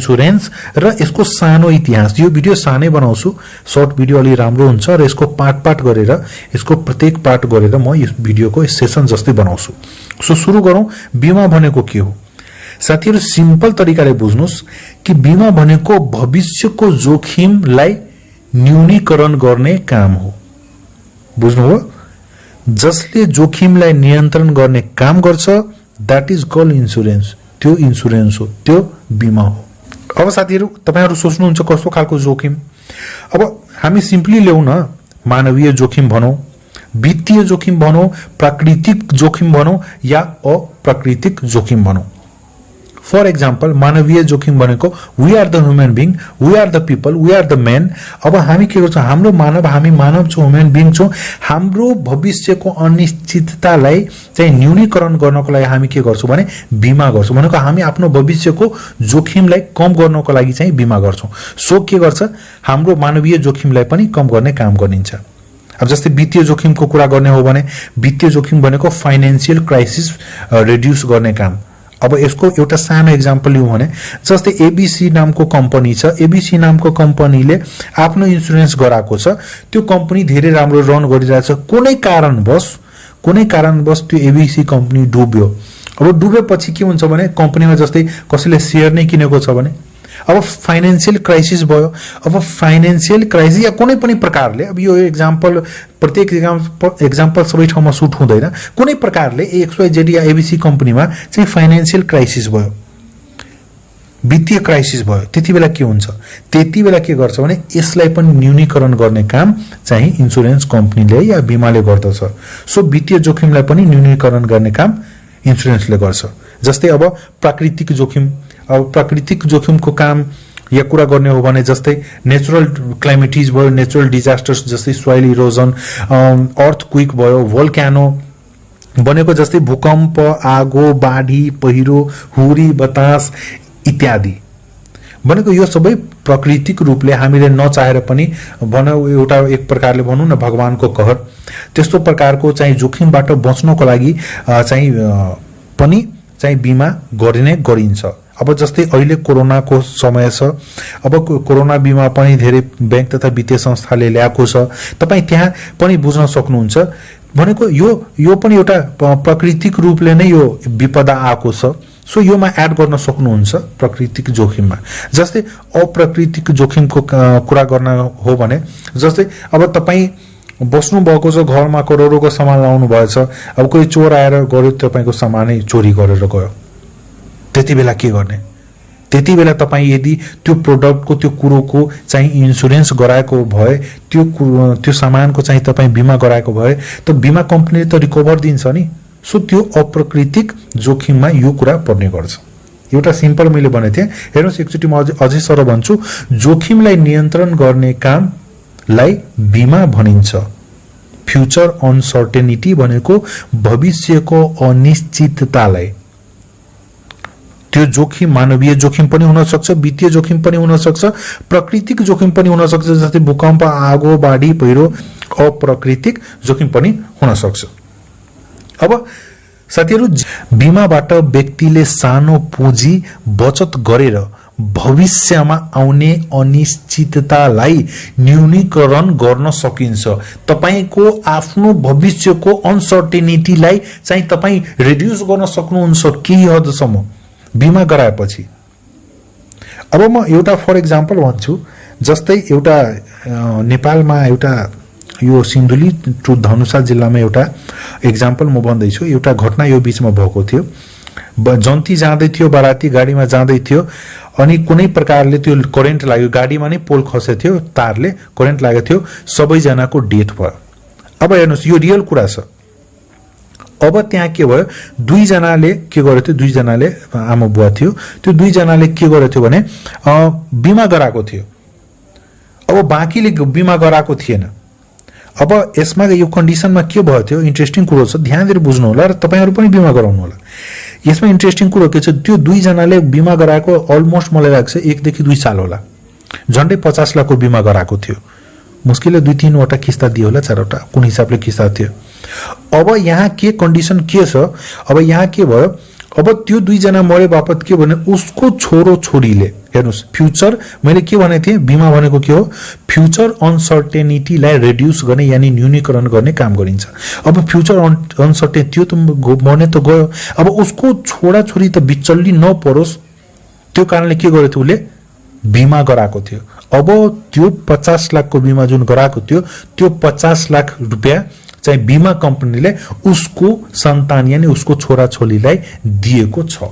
Insurance र यसको सानो इतिहास। यो भिडियो सानै बनाउँछु, सर्ट भिडियो अलि राम्रो हुन्छ र यसको पार्ट गरेर यसको प्रत्येक पार्ट गरेर म यस भिडियोको सेसन जस्तै बनाउँछु। सो सुरु गरौँ। बीमा भनेको के हो साथीहरु? सिम्पल तरिकाले बुझ्नुस् कि बीमा भनेको भविष्यको जोखिमलाई न्यूनीकरण गर्ने काम हो। बुझ्नुभयो? जसले जोखिमलाई नियन्त्रण गर्ने काम गर्छ दैट इज कॉल्ड इन्स्योरेन्स। त्यो इन्स्योरेन्स हो, त्यो बीमा हो। अब साथीहरु तपाईहरु सोच्नुहुन्छ कस्तो खालको जोखिम? अब हामी सिम्पली ल्याउ न, मानवीय जोखिम भनौं, वित्तीय जोखिम भनौं, प्राकृतिक जोखिम भनौं या अप्राकृतिक जोखिम भनौं। फर एक्जाम्पल मानवीय जोखिम भनेको we are the human being, we are the people, we are the man. अब हामी के गर्छौं? हाम्रो हामी मानव छौं, ह्युमन बीइङ छौं। हाम्रो भविष्यको अनिश्चिततालाई चाहिँ न्यूनीकरण गर्नको लागि हामी के गर्छौं भने बीमा गर्छौं। भनेको हामी आफ्नो भविष्यको जोखिमलाई कम गर्नको लागि चाहिँ बीमा गर्छौं। सो के गर्छ? हाम्रो मानवीय जोखिमलाई पनि कम गर्ने काम गरिन्छ। अब जस्तै वित्तीय जोखिमको कुरा गर्ने हो भने वित्तीय जोखिम भनेको फाइनान्शियल क्राइसिस रिड्युस गर्ने काम। अब यसको एउटा सानो एक्जाम्पल लिउँ भने जस्तै एबीसी नामको कम्पनी छ। एबीसी नामको कम्पनीले आफ्नो इन्स्योरेन्स गराएको छ। त्यो कम्पनी धेरै राम्रो रन गरिरहेछ। कुनै कारणवश त्यो एबीसी कम्पनी डुब्यो। अब डुबेपछि के हुन्छ भने कम्पनीमा जस्तै कसैले शेयर नै किनेको छ भने अब फाइनान्शियल क्राइसिस भयो। अब फाइनान्शियल क्राइसिस या कुनै पनि प्रकारले, अब यो एक्जाम्पल प्रत्येक एक्जाम्पल सबै ठाउँमा सुट हुँदैन, कुनै प्रकारले XYZ या एबीसी कम्पनीमा चाहिँ फाइनान्शियल क्राइसिस भयो, वित्तीय क्राइसिस भयो। त्यति बेला के हुन्छ? त्यति बेला के गर्छ भने यसलाई पनि न्यूनीकरण गर्ने काम चाहिँ इन्स्योरेन्स कम्पनीले या बीमाले गर्दछ। सो वित्तीय जोखिमलाई पनि न्यूनीकरण गर्ने काम इन्स्योरेन्सले गर्छ। जस्तै अब प्राकृतिक जोखिम, अब प्राकृतिक जोखिमको काम या कुरा गर्ने हो भने जस्तै नेचुरल क्लाइमेटिज भयो, नेचुरल डिजास्टर्स जस्तै सोइल इरोजन, अर्थक्विक भयो, भोल्क्यानो बनेको जस्तै भूकम्प, आगो, बाढी, पहिरो, हुरी बतास इत्यादि भनेको यो सबै प्राकृतिक रूपले हामीले नचाहेर पनि भनौं एउटा एक प्रकारले भनौं न भगवानको कहर, त्यस्तो प्रकारको चाहिँ जोखिमबाट बच्नको लागि चाहिँ पनि चाहिँ बीमा गरिने गरिन्छ। अब जस्तै अहिले कोरोनाको समय छ। अब कोरोना बीमा पनि धेरै बैंक तथा वित्तीय संस्थाले ल्याएको छ। तपाई त्यहाँ पनि बुझ्न सक्नुहुन्छ भनेको यो पनि एउटा प्राकृतिक रूपले नै यो विपदा आएको छ। सो योमा एड गर्न सक्नुहुन्छ प्राकृतिक जोखिममा। जस्तै अप्राकृतिक जोखिमको कुरा गर्न हो भने जस्तै अब तपाई बस्नु भएको छ घरमा, करोडौंको सामान लाउनु भएछ, अब कोही चोर आएर गर्यो तपाईको सामानै चोरी गरेर गयो, त्यति बेला के गर्ने? त्यति बेला तपाई यदि त्यो प्रोडक्टको त्यो कुरोको चाहिँ इन्स्योरेन्स गराएको भए, त्यो सामानको चाहिँ तपाई बीमा गराएको भए त बीमा कम्पनीले त रिकभर दिन्छ नि। सो त्यो अप्राकृतिक जोखिममा यो कुरा पर्ने गर्छ। एउटा सिम्पल मैले भनेथे, हेर्नुस् एकचोटी म अझै सरल भन्छु। जोखिमलाई नियन्त्रण गर्ने कामलाई बीमा भनिन्छ। फ्युचर अनसर्टेनिटी भनेको भविष्यको अनिश्चिततालाई, त्यो जोखिम मानवीय जोखिम पनि हुन सक्छ, वित्तीय जोखिम पनि हुन सक्छ, प्राकृतिक जोखिम पनि हुन सक्छ जस्तै भूकम्प, आगो, बाढी, पहिरो, अप्राकृतिक जोखिम पनि हुन सक्छ। अब साथीहरु बीमाबाट व्यक्तिले सानो पुँजी बचत गरेर भविष्यमा आउने अनिश्चिततालाई न्यूनीकरण गर्न सकिन्छ। तपाईको आफ्नो भविष्यको अनसर्टेनिटीलाई चाहिँ तपाई रिड्युस गर्न सक्नुहुन्छ केही हदसम्म बीमा गराएपछि। अब म एउटा फर एक्जाम्पल भन्छु। जस्तै एउटा नेपालमा एउटा यो सिन्धुली टु धनुषा जिल्लामा एउटा एक्जाम्पल म भन्दैछु। एउटा घटना यो बीचमा भएको थियो। जन्ती जाँदै थियो, बाराती गाडीमा जाँदै थियो अनि कुनै प्रकारले त्यो करेन्ट लाग्यो, गाडीमा नै पोल खसेको थियो, तारले करेन्ट लागेको थियो, सबैजनाको डेथ भयो। अब हेर्नुस् यो रियल कुरा छ। अब त्यहाँ के भयो, दुईजनाले के गरेको थियो, दुईजनाले आमा बुवा थियो, त्यो दुईजनाले के गरेको थियो भने बीमा गराएको थियो। अब बाँकीले बीमा गराएको थिएन। अब यसमा यो कन्डिसनमा के भयो थियो, इन्ट्रेस्टिङ कुरो छ, ध्यान दिएर बुझ्नु होला र तपाईहरु पनि बीमा गराउनु होला। यसमा इन्ट्रेस्टिङ कुरो के छ, त्यो दुईजनाले बीमा गराएको अलमोस्ट मलाई लाग्छ 1 देखि 2 साल होला, झन्डै 50 लाखको बीमा गराएको थियो। मुस्किलले 2-3 वटा किस्ता दियो होला, 4 वटा कुन हिसाबले किस्ता थियो। अब यहाँ के कन्डिसन के छ, अब यहाँ के भयो, अब त्यो दुईजना मरे बापत के भने उसको छोरो छोरीले हेर्नुस् फ्युचर मैले के भनेको थिएँ बीमा भनेको के हो फ्युचर अनसर्टेनिटीलाई रिड्युस गर्ने यानी न्यूनीकरण गर्ने काम गरिन्छ अब फ्युचर अनसर्टेन त्यो त मर्ने त गयो अब उसको छोरा छोरी त बिचल्ली नपरोस् त्यो कारणले के गर्यो उसले बीमा गराएको थियो अब त्यो 50 लाखको बीमा जुन गराएको थियो त्यो 50 लाख रुपैयाँ चाहिँ बीमा कम्पनीले उसको सन्तान यानी उसको छोरा छोरीलाई दिएको छ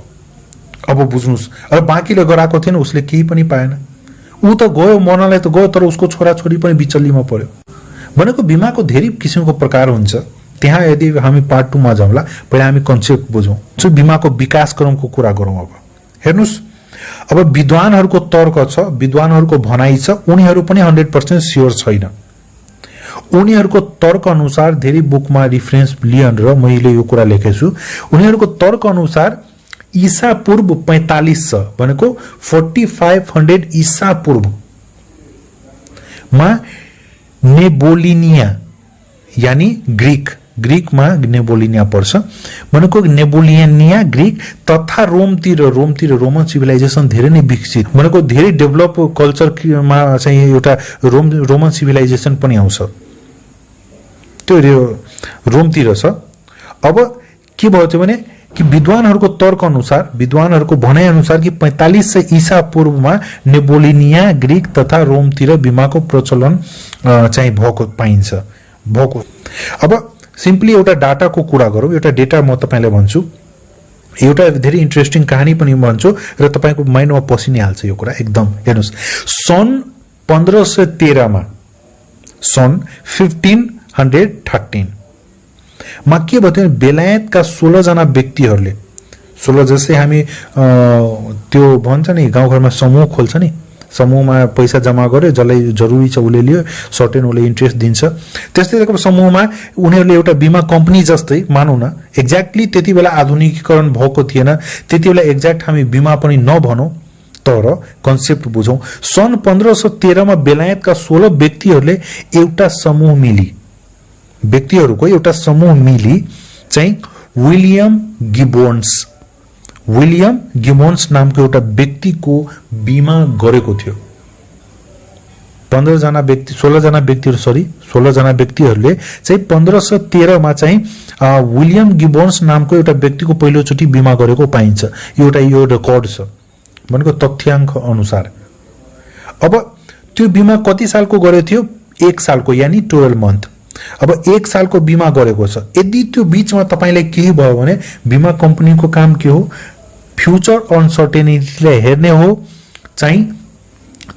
अब बुझ्नुस् अब बाँकीले गराएको थिएन उसले केही पनि पाएन ऊ त गयो मर्नलाई त गयो तर उसको छोरा छोरी पनि बिचल्लीमा पर्यो भनेको बीमाको धेरै किसिमको प्रकार हुन्छ त्यहाँ यदि हामी पार्ट 2 मा जाउँला पहिला हामी कन्सेप्ट बुझौं सो बीमाको विकास क्रमको कुरा गरौँ अब हेर्नुस् अब विद्वानहरुको तर्क छ विद्वानहरुको भनाइ छ उनीहरु पनि 100% स्योर छैन उनीहरुको तर्क अनुसार धेरै बुकमा रेफरेन्स लिएर र मैले यो कुरा लेखेछु उनीहरुको तर्क अनुसार ईसा पूर्व 4500 भनेको 4500 ईसा पूर्व मा नेबोलिनिया यानी ग्रीकमा नेबोलिनिया पर्छ भनेको नेबोलिनिया ग्रीक तथा रोमतिर रोमन सिभिलाइजेसन धेरै नै विकसित भनेको धेरै डेभलप कल्चरमा चाहिँ एउटा रोमन सिभिलाइजेसन पनि आउँछ त्यो रोमतिर छ अब के भयो त्यो भने कि विद्वानहरुको तर्क अनुसार विद्वानहरुको भनाइ अनुसार कि 4500 ईसा पूर्वमा नेबोलिनिया ग्रीक तथा रोमतिर बीमाको प्रचलन चाहिँ भएको पाइन्छ भएको अब सिम्पली एउटा डाटाको कुरा गरौँ एउटा डेटा म तपाईलाई भन्छु एउटा धेरै इन्ट्रेस्टिङ कहानी पनि भन्छु र तपाईको माइन्डमा पसिनै हाल्छ यो कुरा एकदम हेर्नुस् सन् 1513 मा सन् 1513 मा के भयो बेलायतका 16 जना व्यक्तिहरुले 16 जस्तै हामी त्यो भन्छ नि गाउँघरमा समूह खोल्छ नि समूहमा पैसा जम्मा गर्यो जसलाई जरुरी छ उले लियो सर्टेन उले इन्ट्रेस्ट दिन्छ त्यस्तै समूहमा उनीहरुले एउटा बीमा कम्पनी जस्तै मानौ न एक्ज्याक्टली त्यति बेला आधुनिकीकरण भएको थिएन त्यति बेला एक्ज्याक्ट हामी बीमा पनि नभनौ तर कन्सेप्ट बुझौं सन् 1513 मा बेलायतका 16 व्यक्तिहरुले एउटा समूह मिली व्यक्तिहरुको एउटा समूह मिली चाहिँ विलियम गिबोन्स नामको एउटा व्यक्तिको बीमा गरेको थियो 16 जना व्यक्तिहरुले चाहिँ 1513 मा चाहिँ विलियम गिबोन्स नामको एउटा व्यक्तिको पहिलो चोटी बीमा गरेको पाइन्छ यो रेकर्ड छ भनेको तथ्याङ्क अनुसार अब त्यो बीमा कति सालको गरेको थियो 1 सालको यानी 12 मन्थ अब 1 सालको बीमा गरेको छ यदि त्यो बीचमा तपाईलाई केही भयो भने बीमा कम्पनीको काम के हो फ्युचर अनसर्टेनिटीलाई हेर्ने हो चाहिँ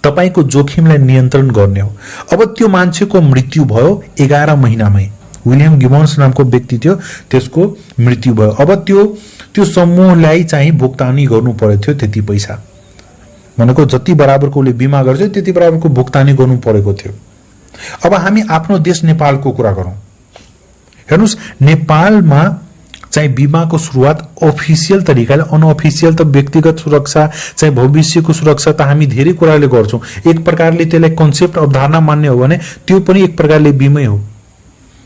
तपाईको जोखिमलाई नियन्त्रण गर्ने हो अब त्यो मान्छेको मृत्यु भयो 11 महिनामै विलियम गिबोन्स नामको व्यक्ति थियो त्यसको मृत्यु भयो अब त्यो समूहलाई चाहिँ भुक्तानी गर्नु पर्यो थियो त्यति पैसा भनेको जति बराबरकोले बीमा गर्छ त्यति बराबरको भुक्तानी गर्नु परेको थियो अब हामी आफ्नो देश नेपालको कुरा गरौँ हेर्नुस् नेपालमा चाहिँ बीमाको सुरुवात अफिसियल तरिकाले अनअफिसियल त व्यक्तिगत सुरक्षा चाहिँ भविष्यको सुरक्षा त हामी धेरै कुराले गर्छौं एक प्रकारले त्यसलाई कन्सेप्ट अवधारणा मान्ने हो भने त्यो पनि एक प्रकारले बीमै हो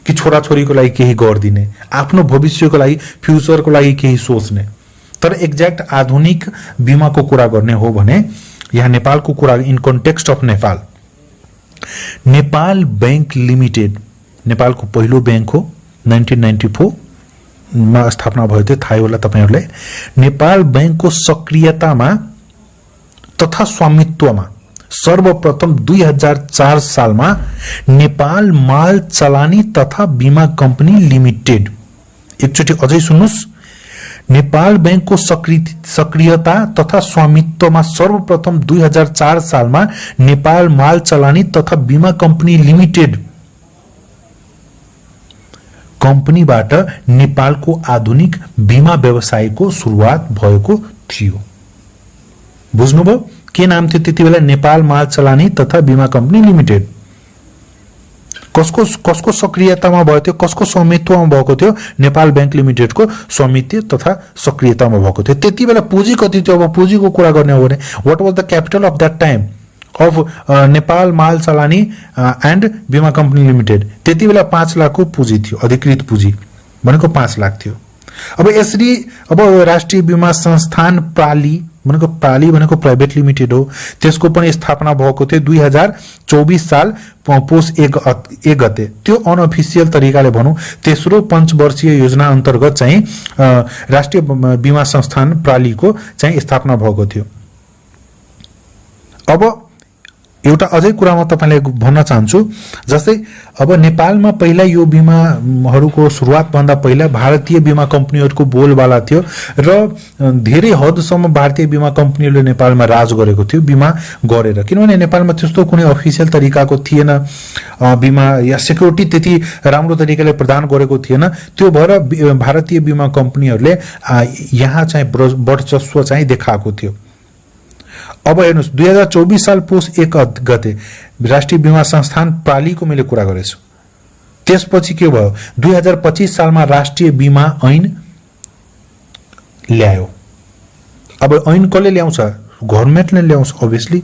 कि छोरा छोरीको लागि केही गर्दिने आफ्नो भविष्यको लागि फ्युचरको लागि केही सोच्ने तर एक्ज्याक्ट आधुनिक बीमाको कुरा गर्ने हो भने यहाँ नेपालको कुरा in context of Nepal bank limited नेपालको पहिलो बैंक हो 1994 मा स्थापना भयो थियो थाहै होला तपाईहरुलाई नेपाल बैंकको सक्रियतामा तथा स्वामित्वमा सर्वप्रथम 2004 सालमा नेपाल माल चलानी तथा बीमा कम्पनी लिमिटेड एकचोटी अझै सुन्नुस् नेपाल बैंकको सक्रियता तथा स्वामित्वमा सर्वप्रथम 2004 सालमा नेपाल माल चलानी तथा बीमा कम्पनी लिमिटेड कम्पनीबाट नेपालको आधुनिक बीमा व्यवसायको सुरुवात भएको थियो बुझ्नुभयो के नाम थियो त्यतिबेला नेपाल माल चलानी तथा बीमा कम्पनी लिमिटेड कसको सक्रियतामा भयो थियो कसको स्वामित्वमा भएको थियो नेपाल बैंक लिमिटेडको स्वामित्व तथा सक्रियतामा भएको थियो त्यतिबेला पुँजी कति थियो अब पुँजीको कुरा गर्ने हो भने what was the capital of that time of Nepal माल चलानी एन्ड बीमा कम्पनी लिमिटेड त्यतिबेला 5 लाखको पुँजी थियो अधिकृत पुँजी भनेको 5 लाख थियो अब यसरी अब राष्ट्रिय बीमा संस्थान प्राली भनेको प्राइभेट लिमिटेड हो, त्यसको पनि स्थापना भएको थियो 2024 साल पौष 1 गते। त्यो अनअफिसियल तरिकाले भनौं तेस्रो पञ्चवर्षीय योजना अन्तर्गत चाहिँ राष्ट्रिय बीमा संस्थान प्रालीको चाहिँ स्थापना भएको थियो। अब एउटा अझै कुरा म तपाईलाई भन्न चाहन्छु, जस्तै अब नेपालमा पहिला यो बीमाहरूको सुरुवात भन्दा पहिला भारतीय बीमा कम्पनीहरूको बोलबाला थियो र धेरै हदसम्म भारतीय बीमा कम्पनीहरूले नेपालमा राज गरेको थियो बीमा गरेर, किनभने नेपालमा त्यस्तो कुनै अफिसियल तरिकाको थिएन, बीमा या सेक्युरिटी त्यति राम्रो तरिकाले प्रदान गरेको थिएन। त्यो भएर भारतीय बीमा कम्पनीहरूले यहाँ चाहिँ वर्चस्व चाहिँ देखाएको थियो। अब हेर्नुस् 2024 साल पौष 1 गते राष्ट्रिय बीमा संस्थान प्रालीको मैले कुरा गरेछु। त्यसपछि के भयो, 2025 सालमा राष्ट्रिय बीमा ऐन ल्यायो। अब ऐन कसले ल्याउँछ? गभर्नमेन्टले ल्याउँछ अभियसली।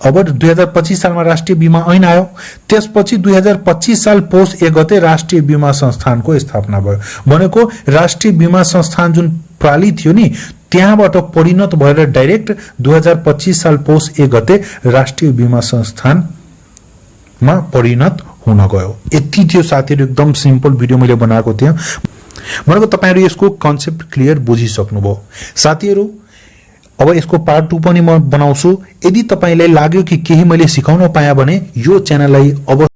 अब 2025 सालमा राष्ट्रिय बीमा ऐन आयो। त्यसपछि 2025 साल पौष 1 गते राष्ट्रिय बीमा संस्थानको स्थापना भयो। भनेको राष्ट्रिय बीमा संस्थान जुन प्राली थियो नि, त्यहाँबाट परिणत भएर डाइरेक्ट 2025 साल पौष 1 गते राष्ट्रिय बीमा संस्थानमा परिणत हुन गयो। यति थियो साथीहरु, एकदम सिम्पल भिडियो मैले बनाएको थिएँ। भनेको तपाईहरु यसको कन्सेप्ट क्लियर बुझिसक्नुभयो। साथीहरु अब यसको पार्ट 2 पनि म बनाउँछु। यदि तपाईलाई लाग्यो कि केही मैले सिकाउन पाएँ भने यो च्यानललाई अब